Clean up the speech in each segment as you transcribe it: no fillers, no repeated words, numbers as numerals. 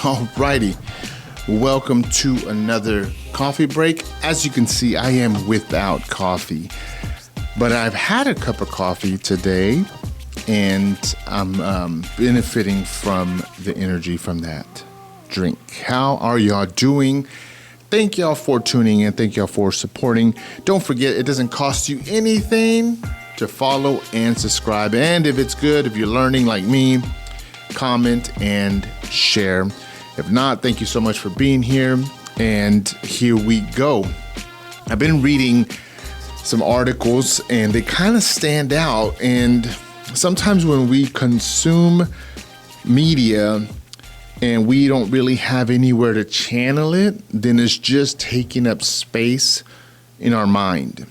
Alrighty, welcome to another coffee break. As you can see, I am without coffee, but I've had a cup of coffee today, and I'm benefiting from the energy from that drink. How are y'all doing? Thank y'all for tuning in. Thank y'all for supporting. Don't forget, it doesn't cost you anything to follow and subscribe. And if it's good, if you're learning like me, comment and share. If not, thank you so much for being here. And here we go. I've been reading some articles and they kind of stand out. And sometimes when we consume media and we don't really have anywhere to channel it, then it's just taking up space in our mind.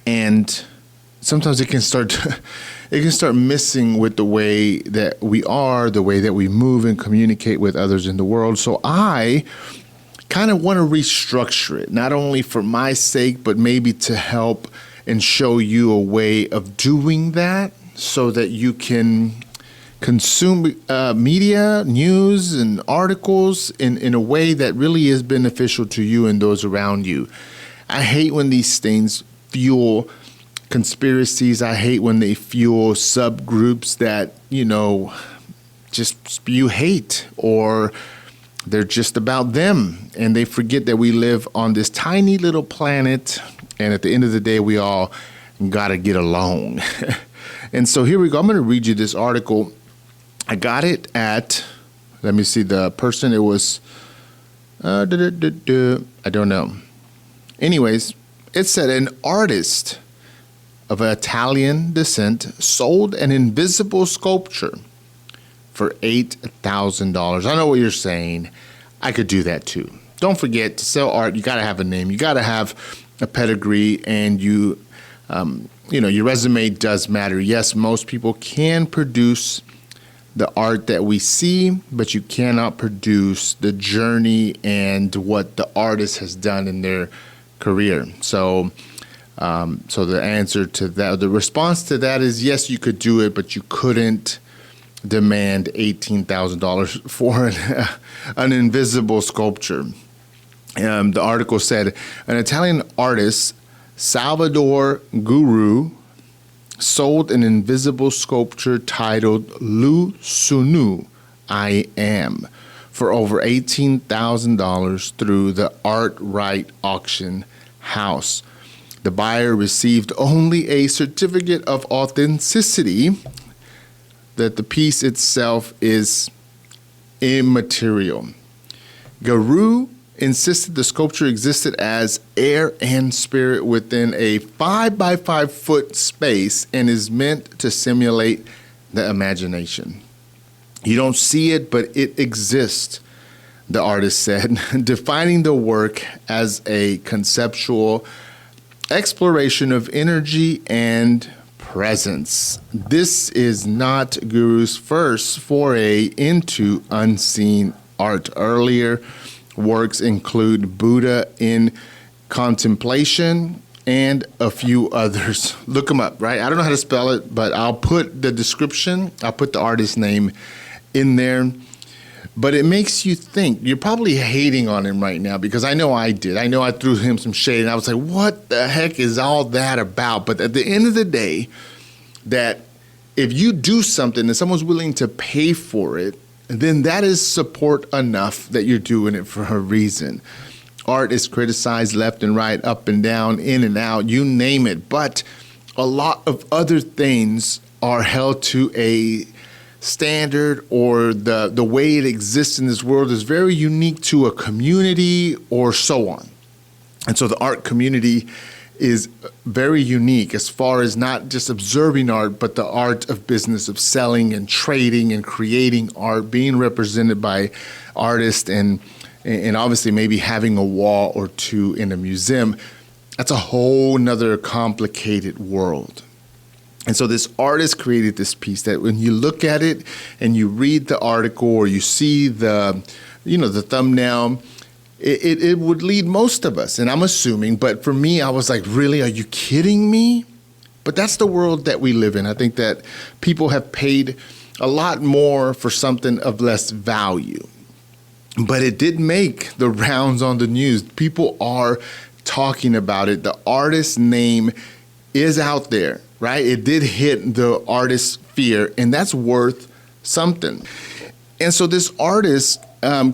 And sometimes it can start missing with the way that we are, the way that we move and communicate with others in the world. So I kind of want to restructure it, not only for my sake, but maybe to help and show you a way of doing that so that you can consume media, news, and articles in a way that really is beneficial to you and those around you. I hate when these things fuel conspiracies. I hate when they fuel subgroups that, just spew hate, or they're just about them. And they forget that we live on this tiny little planet. And at the end of the day, we all got to get along. And so here we go. I'm going to read you this article. I got it at, let me see the person. It was, I don't know. Anyways, it said an artist of Italian descent sold an invisible sculpture for $8,000. I know what you're saying. I could do that too. Don't forget, to sell art, you got to have a name. You got to have a pedigree, and your resume does matter. Yes, most people can produce the art that we see, but you cannot produce the journey and what the artist has done in their career. So the answer to that, the response to that is yes, you could do it, but you couldn't demand $18,000 for an invisible sculpture. The article said an Italian artist, Salvador Guru, sold an invisible sculpture titled Lu Sunu, I Am, for over $18,000 through the Art Right auction house. The buyer received only a certificate of authenticity that the piece itself is immaterial. Guru insisted the sculpture existed as air and spirit within a 5 by 5 foot space and is meant to simulate the imagination. You don't see it, but it exists, the artist said, defining the work as a conceptual exploration of energy and presence. This is not Guru's first foray into unseen art. Earlier works include Buddha in Contemplation and a few others. Look them up, right? I don't know how to spell it, but I'll put the description, I'll put the artist's name in there. But it makes you think. You're probably hating on him right now, because I know I did. I know I threw him some shade, and I was like, what the heck is all that about? But at the end of the day, that if you do something and someone's willing to pay for it, then that is support enough that you're doing it for a reason. Art is criticized left and right, up and down, in and out, you name it. But a lot of other things are held to a standard, or the way it exists in this world is very unique to a community or so on. And so the art community is very unique as far as not just observing art, but the art of business of selling and trading and creating art, being represented by artists, and obviously maybe having a wall or two in a museum. That's a whole nother complicated world. And so this artist created this piece that when you look at it and you read the article, or you see the thumbnail, it would lead most of us, and I'm assuming, but for me, I was like, really, are you kidding me? But that's the world that we live in. I think that people have paid a lot more for something of less value. but it did make the rounds on the news. People are talking about it. The artist's name is out there, right? It did hit the artist's sphere, and that's worth something. And so this artist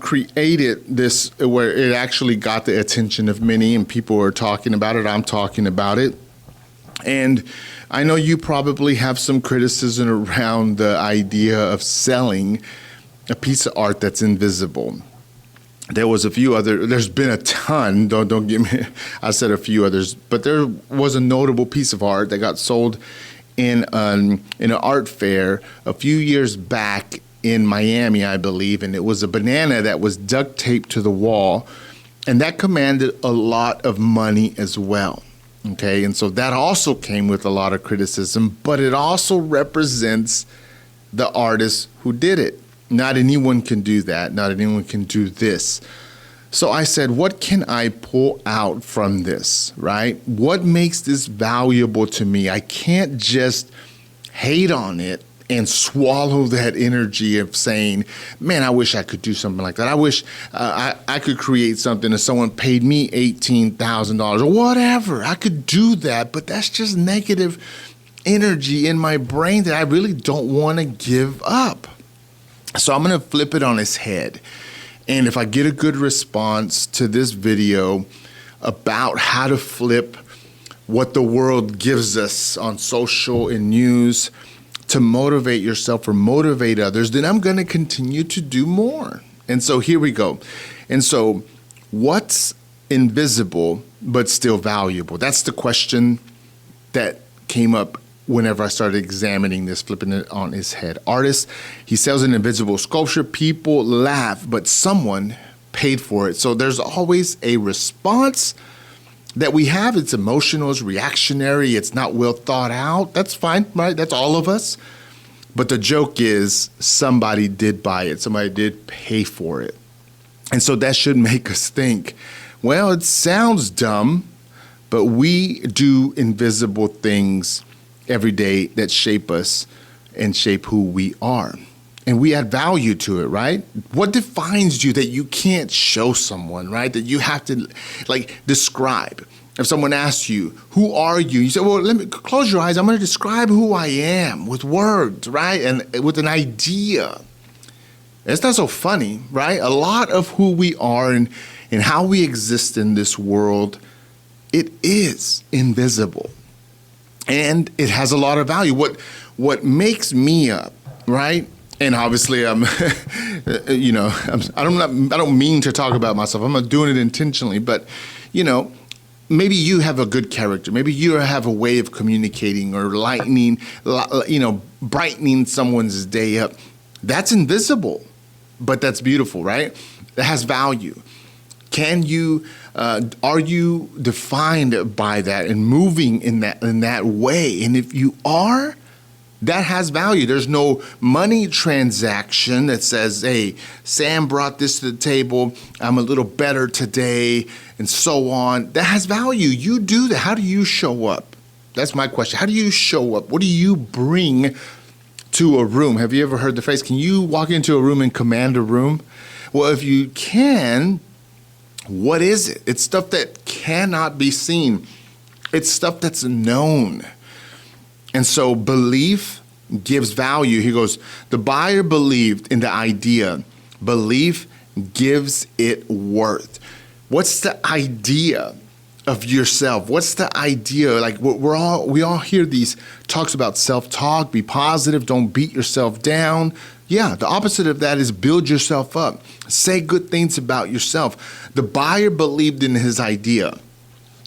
created this where it actually got the attention of many, and people are talking about it. I'm talking about it. And I know you probably have some criticism around the idea of selling a piece of art that's invisible. There was a few other, there's been a ton, don't get me, I said a few others, but there was a notable piece of art that got sold in an art fair a few years back in Miami, I believe, and it was a banana that was duct taped to the wall, and that commanded a lot of money as well. Okay, and so that also came with a lot of criticism, but it also represents the artist who did it. Not anyone can do that. Not anyone can do this. So I said, what can I pull out from this, right? What makes this valuable to me? I can't just hate on it and swallow that energy of saying, man, I wish I could do something like that. I wish I could create something if someone paid me $18,000 or whatever. I could do that, but that's just negative energy in my brain that I really don't want to give up. So I'm going to flip it on its head. And if I get a good response to this video about how to flip what the world gives us on social and news to motivate yourself or motivate others, then I'm going to continue to do more. And so here we go. And so what's invisible but still valuable? That's the question that came up whenever I started examining this, flipping it on his head. Artist, he sells an invisible sculpture. People laugh, but someone paid for it. So there's always a response that we have. It's emotional, it's reactionary, it's not well thought out. That's fine, right? That's all of us. But the joke is somebody did buy it. Somebody did pay for it. And so that should make us think, well, it sounds dumb, but we do invisible things every day that shape us and shape who we are. And we add value to it, right? What defines you that you can't show someone, right? That you have to describe. If someone asks you, who are you? You say, well, let me close your eyes. I'm going to describe who I am with words, right? And with an idea. It's not so funny, right? A lot of who we are and how we exist in this world, it is invisible. And it has a lot of value. What makes me up, right? And obviously, I don't mean to talk about myself. I'm not doing it intentionally, but maybe you have a good character. Maybe you have a way of communicating or brightening someone's day up. That's invisible, but that's beautiful, right? It has value. Are you defined by that and moving in that way? And if you are, that has value. There's no money transaction that says, hey, Sam brought this to the table, I'm a little better today, and so on. That has value. You do that. How do you show up? That's my question. How do you show up? What do you bring to a room? Have you ever heard the phrase, can you walk into a room and command a room? Well, if you can, what is it? It's stuff that cannot be seen. It's stuff that's known. And so belief gives value. He goes, the buyer believed in the idea. Belief gives it worth. What's the idea of yourself? What's the idea? Like we all hear these talks about self-talk, be positive, don't beat yourself down. Yeah, the opposite of that is build yourself up. Say good things about yourself. The buyer believed in his idea.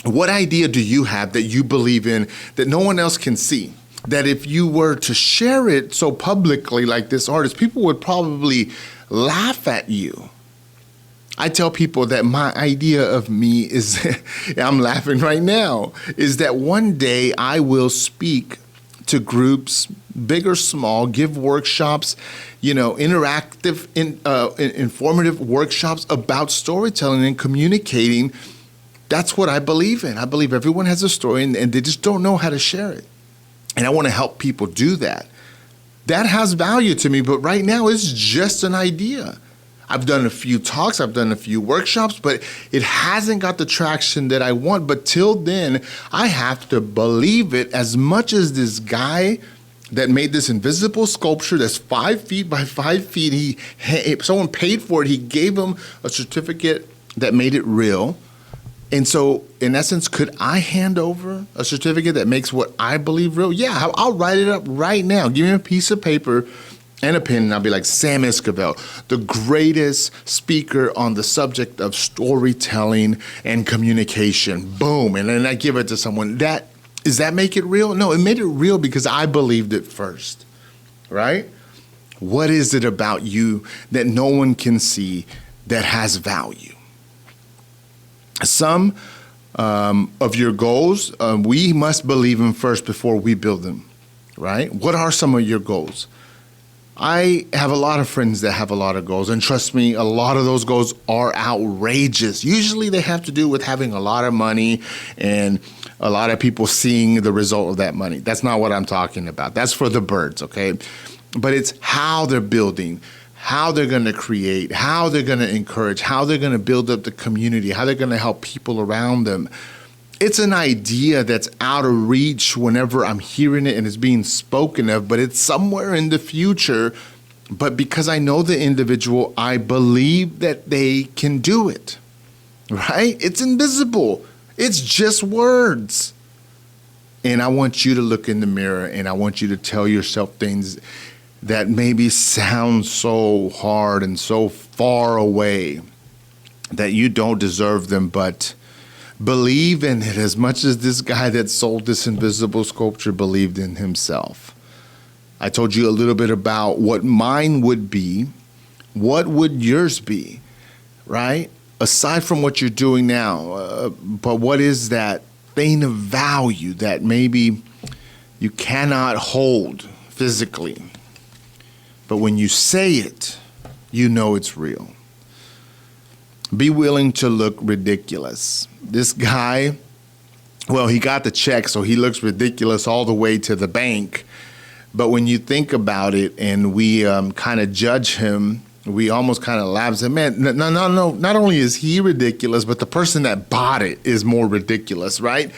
What idea do you have that you believe in that no one else can see? That if you were to share it so publicly like this artist, people would probably laugh at you. I tell people that my idea of me is, I'm laughing right now, is that one day I will speak to groups, big or small, give workshops, interactive, informative workshops about storytelling and communicating. That's what I believe in. I believe everyone has a story and they just don't know how to share it. And I want to help people do that. That has value to me, but right now it's just an idea. I've done a few talks, I've done a few workshops, but it hasn't got the traction that I want. But till then, I have to believe it as much as this guy that made this invisible sculpture that's 5 feet by 5 feet. Someone paid for it. He gave him a certificate that made it real. And so, in essence, could I hand over a certificate that makes what I believe real? Yeah, I'll write it up right now. Give me a piece of paper and a pen, and I'll be like, Sam Esquivel, the greatest speaker on the subject of storytelling and communication. Boom. And then I give it to someone. Does that make it real? No, it made it real because I believed it first, right? What is it about you that no one can see that has value? Some of your goals, we must believe in first before we build them, right? What are some of your goals? I have a lot of friends that have a lot of goals, and trust me, a lot of those goals are outrageous. Usually they have to do with having a lot of money and a lot of people seeing the result of that money. That's not what I'm talking about. That's for the birds, okay? But it's how they're building, how they're going to create, how they're going to encourage, how they're going to build up the community, how they're going to help people around them. It's an idea that's out of reach whenever I'm hearing it and it's being spoken of, but it's somewhere in the future. But because I know the individual, I believe that they can do it, right? It's invisible. It's just words. And I want you to look in the mirror and I want you to tell yourself things that maybe sound so hard and so far away that you don't deserve them, but believe in it as much as this guy that sold this invisible sculpture believed in himself. I told you a little bit about what mine would be. What would yours be, right? Aside from what you're doing now, but what is that thing of value that maybe you cannot hold physically, but when you say it, you know it's real? Be willing to look ridiculous. This guy, well, he got the check, so he looks ridiculous all the way to the bank. But when you think about it and we kind of judge him, we almost kind of laugh and say, man, no. Not only is he ridiculous, but the person that bought it is more ridiculous, right?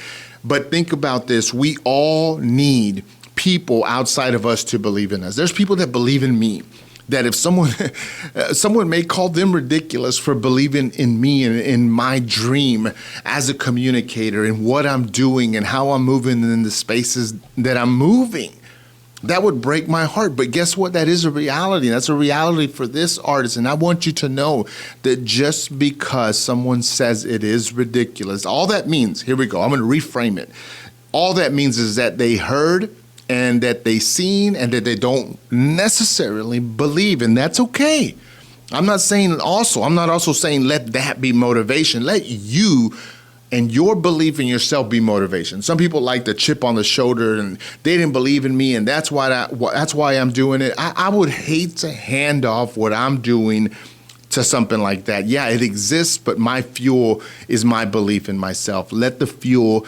But think about this. We all need people outside of us to believe in us. There's people that believe in me. That if someone may call them ridiculous for believing in me and in my dream as a communicator and what I'm doing and how I'm moving in the spaces that I'm moving, that would break my heart. But guess what? That is a reality. That's a reality for this artist. And I want you to know that just because someone says it is ridiculous, all that means, here we go, I'm going to reframe it. All that means is that they heard and that they seen and that they don't necessarily believe, and that's okay. I'm not also saying let that be motivation. Let you and your belief in yourself be motivation. Some people like the chip on the shoulder and they didn't believe in me and that's why I'm doing it. I would hate to hand off what I'm doing to something like that. Yeah, it exists, but my fuel is my belief in myself. Let the fuel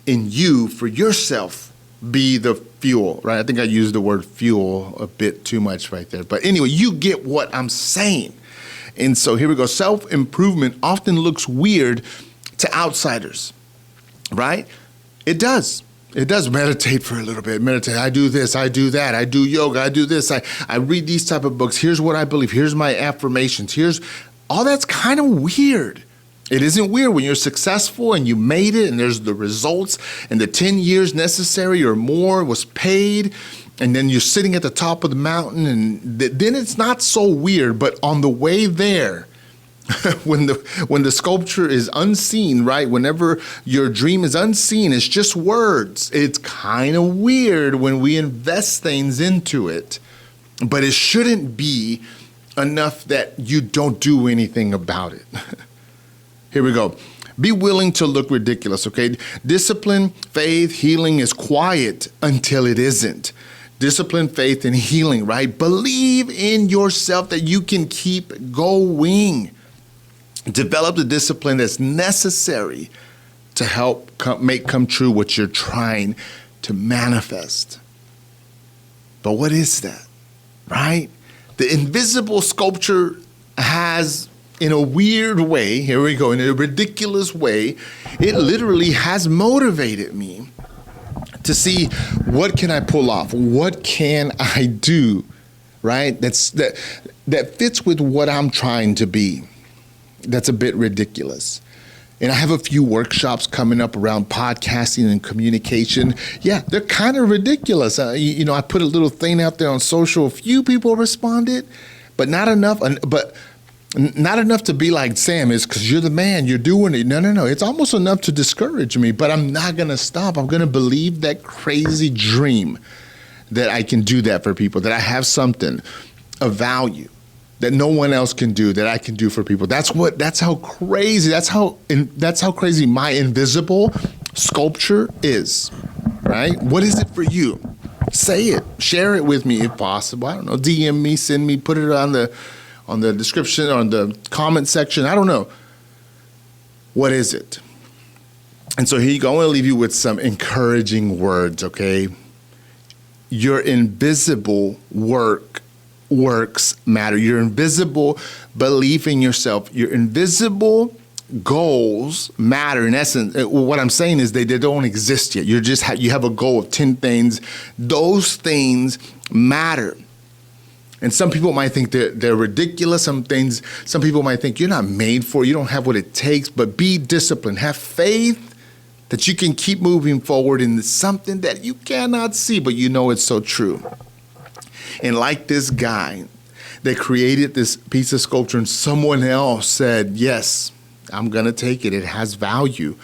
in you for yourself be the fuel, right? I think I used the word fuel a bit too much right there. But anyway, you get what I'm saying. And so here we go. Self-improvement often looks weird to outsiders, right? It does. It does. Meditate for a little bit. Meditate. I do this. I do that. I do yoga. I do this. I read these type of books. Here's what I believe. Here's my affirmations. Here's all that's kind of weird. It isn't weird when you're successful and you made it and there's the results and the 10 years necessary or more was paid and then you're sitting at the top of the mountain and then it's not so weird. But on the way there, when the sculpture is unseen, right? Whenever your dream is unseen, it's just words. It's kind of weird when we invest things into it, but it shouldn't be enough that you don't do anything about it. Here we go. Be willing to look ridiculous, okay? Discipline, faith, healing is quiet until it isn't. Discipline, faith, and healing, right? Believe in yourself that you can keep going. Develop the discipline that's necessary to help make come true what you're trying to manifest. But what is that, right? The invisible sculpture has, in a weird way, here we go, in a ridiculous way, it literally has motivated me to see what can I pull off? What can I do, right? That fits with what I'm trying to be. That's a bit ridiculous. And I have a few workshops coming up around podcasting and communication. Yeah, they're kind of ridiculous. I put a little thing out there on social. A few people responded, but not enough. But not enough to be like, Sam, it's because you're the man, you're doing it. No. It's almost enough to discourage me, but I'm not going to stop. I'm going to believe that crazy dream that I can do that for people, that I have something of value that no one else can do, that I can do for people. That's how crazy my invisible sculpture is, right? What is it for you? Say it, share it with me if possible. I don't know, DM me, send me, put it on the description, or on the comment section. I don't know. What is it? And so here you go. I want to leave you with some encouraging words, okay? Your invisible works matter. Your invisible belief in yourself, your invisible goals matter. In essence, what I'm saying is they don't exist yet. You have a goal of 10 things. Those things matter. And some people might think they're ridiculous. Some people might think you're not made for it. You don't have what it takes. But be disciplined. Have faith that you can keep moving forward in something that you cannot see, but you know it's so true. And like this guy that created this piece of sculpture, and someone else said, yes, I'm going to take it. It has value.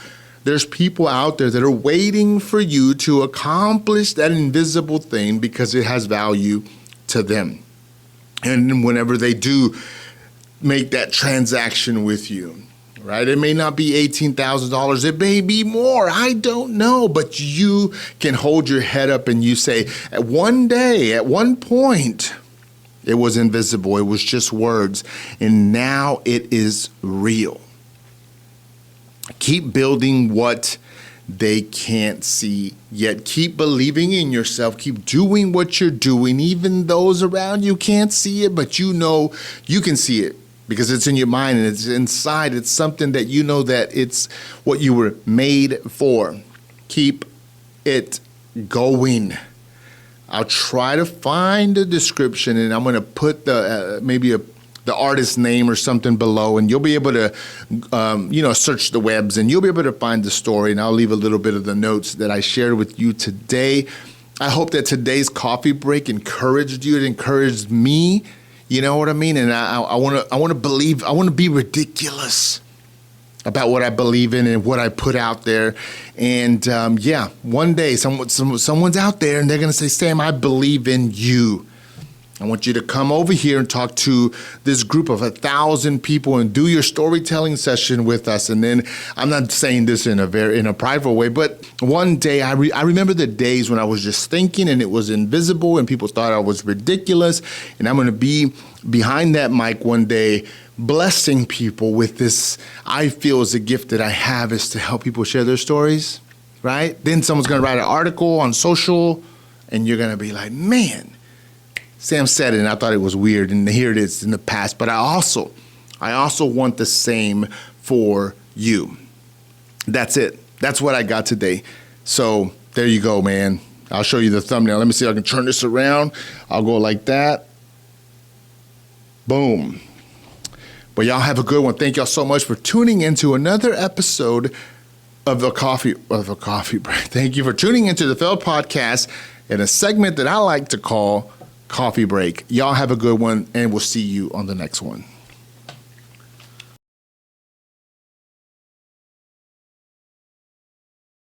There's people out there that are waiting for you to accomplish that invisible thing because it has value to them. And whenever they do make that transaction with you, right? It may not be $18,000. It may be more. I don't know. But you can hold your head up and you say, at one day, at one point, it was invisible. It was just words. And now it is real. Keep building what they can't see yet. Keep believing in yourself. Keep doing what you're doing. Even those around you can't see it, but you know you can see it. Because it's in your mind and it's inside. It's something that you know that it's what you were made for. Keep it going. I'll try to find a description, and I'm going to put the artist's name or something below, and you'll be able to search the webs, and you'll be able to find the story. And I'll leave a little bit of the notes that I shared with you today. I hope that today's coffee break encouraged you. It encouraged me. You know what I mean? And I want to be ridiculous about what I believe in and what I put out there. And one day someone's out there and they're going to say, Sam, I believe in you. I want you to come over here and talk to this group of 1,000 people and do your storytelling session with us. And then I'm not saying this in a prideful way, but one day I remember the days when I was just thinking and it was invisible and people thought I was ridiculous. And I'm going to be behind that mic one day blessing people with this. I feel is a gift that I have is to help people share their stories, right? Then someone's going to write an article on social and you're going to be like, man, Sam said it, and I thought it was weird, and here it is in the past. But I also want the same for you. That's it. That's what I got today. So there you go, man. I'll show you the thumbnail. Let me see if I can turn this around. I'll go like that. Boom. But y'all have a good one. Thank y'all so much for tuning into another episode of the coffee break. Thank you for tuning into the Failed Podcast in a segment that I like to call Coffee Break. Y'all have a good one, and we'll see you on the next one.